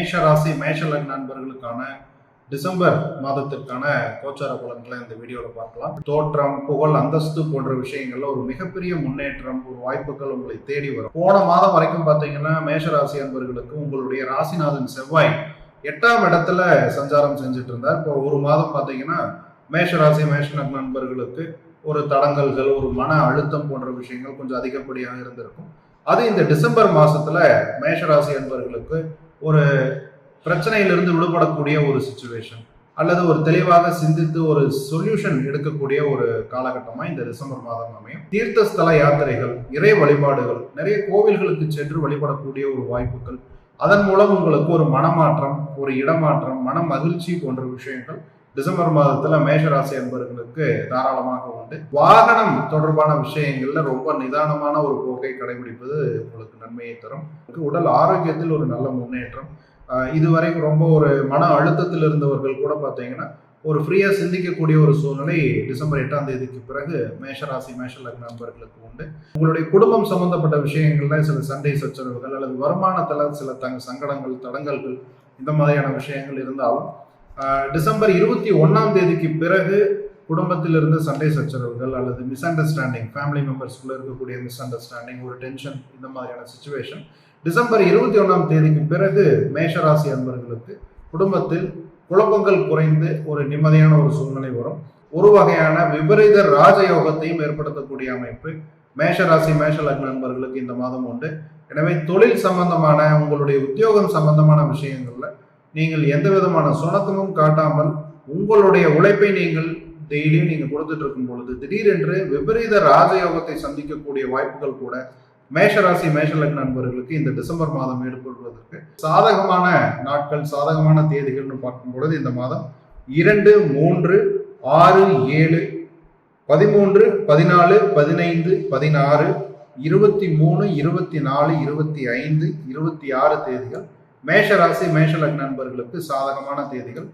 மேஷ ராசி மேஷ லக்ன நண்பர்களுக்கான டிசம்பர் மாதத்திற்கான கோச்சார பலன்களை இந்த வீடியோவில் பார்க்கலாம். தோற்றம், புகழ், அந்தஸ்து போன்ற விஷயங்கள்ல ஒரு மிகப்பெரிய முன்னேற்றம், ஒரு வாய்ப்புகள் உங்களை தேடி வரும். போன மாதம் வரைக்கும் பார்த்தீங்கன்னா மேஷராசி அன்பர்களுக்கு உங்களுடைய ராசிநாதன் செவ்வாய் 8ஆம் இடத்துல சஞ்சாரம் செஞ்சுட்டு இருந்தார். இப்போ ஒரு மாதம் பார்த்தீங்கன்னா மேஷராசி மேஷ லக்ன நண்பர்களுக்கு ஒரு தடங்கல்கள், ஒரு மன அழுத்தம் போன்ற விஷயங்கள் கொஞ்சம் அதிகப்படியாக இருந்திருக்கும். அது இந்த டிசம்பர் மாசத்துல மேஷராசி அன்பர்களுக்கு ஒரு பிரச்சனையிலிருந்து விடுபடக்கூடிய ஒரு சிச்சுவேஷன் அல்லது ஒரு தெளிவாக சிந்தித்து ஒரு சொல்யூஷன் எடுக்கக்கூடிய ஒரு காலகட்டமா இந்த டிசம்பர் மாதம் அமையும். தீர்த்தஸ்தல யாத்திரைகள், இறை வழிபாடுகள், நிறைய கோவில்களுக்கு சென்று வழிபடக்கூடிய ஒரு வாய்ப்புகள், அதன் மூலம் உங்களுக்கு ஒரு மனமாற்றம், ஒரு இடமாற்றம், மன மகிழ்ச்சி போன்ற விஷயங்கள் டிசம்பர் மாதத்துல மேஷராசி அன்பர்களுக்கு தாராளமாக உண்டு. வாகனம் தொடர்பான விஷயங்கள்ல ரொம்ப நிதானமான ஒரு போக்கை கடைபிடிப்பது உங்களுக்கு நன்மையை தரும். உடல் ஆரோக்கியத்தில் ஒரு நல்ல முன்னேற்றம். இதுவரைக்கும் ரொம்ப ஒரு மன அழுத்தத்தில் இருந்தவர்கள் கூட பார்த்தீங்கன்னா ஒரு ஃப்ரீயா சிந்திக்கக்கூடிய ஒரு சூழ்நிலை டிசம்பர் 8ஆம் தேதிக்கு பிறகு மேஷராசி மேஷ லக்ன நண்பர்களுக்கு உண்டு. உங்களுடைய குடும்பம் சம்பந்தப்பட்ட விஷயங்கள்ல சில சண்டை சச்சரவுகள் அல்லது வருமானத்துல சில சங்கடங்கள், தடங்கல்கள், இந்த மாதிரியான விஷயங்கள் இருந்தாலும் டிசம்பர் 21ஆம் தேதிக்கு பிறகு குடும்பத்தில் இருந்து சண்டை சச்சரவுகள் அல்லது மிஸ் அண்டர்ஸ்டாண்டிங், ஃபேமிலி மெம்பர்ஸ்குள்ள இருக்கக்கூடிய மிஸ் அண்டர்ஸ்டாண்டிங், ஒரு டென்ஷன், இந்த மாதிரியான சிச்சுவேஷன் டிசம்பர் 21ஆம் தேதிக்கு பிறகு மேஷராசி அன்பர்களுக்கு குடும்பத்தில் குழப்பங்கள் குறைந்து ஒரு நிம்மதியான ஒரு சூழ்நிலை வரும். ஒரு வகையான விபரீத ராஜயோகத்தையும் ஏற்படுத்தக்கூடிய அமைப்பு மேஷராசி மேஷ லக்ன நண்பர்களுக்கு இந்த மாதம் உண்டு. எனவே தொழில் சம்பந்தமான, உங்களுடைய உத்தியோகம் சம்பந்தமான விஷயங்கள்ல நீங்கள் எந்த விதமான சுணக்கமும் காட்டாமல் உங்களுடைய உழைப்பை நீங்கள் டெய்லியும் நீங்க கொடுத்துட்டு இருக்கும் பொழுது திடீரென்று விபரீத ராஜயோகத்தை சந்திக்கக்கூடிய வாய்ப்புகள் கூட மேஷராசி மேஷ லக்ன நண்பர்களுக்கு இந்த டிசம்பர் மாதம் ஏற்படுவதற்கு சாதகமான நாட்கள், சாதகமான தேதிகள்னு பார்க்கும் பொழுது இந்த மாதம் 2, 3, 6, 7, 13, 14, 15, 16, 23, 24, 25, 26 தேதிகள் மேஷராசி மேஷ லக்ன நண்பர்களுக்கு சாதகமான தேதிகள்.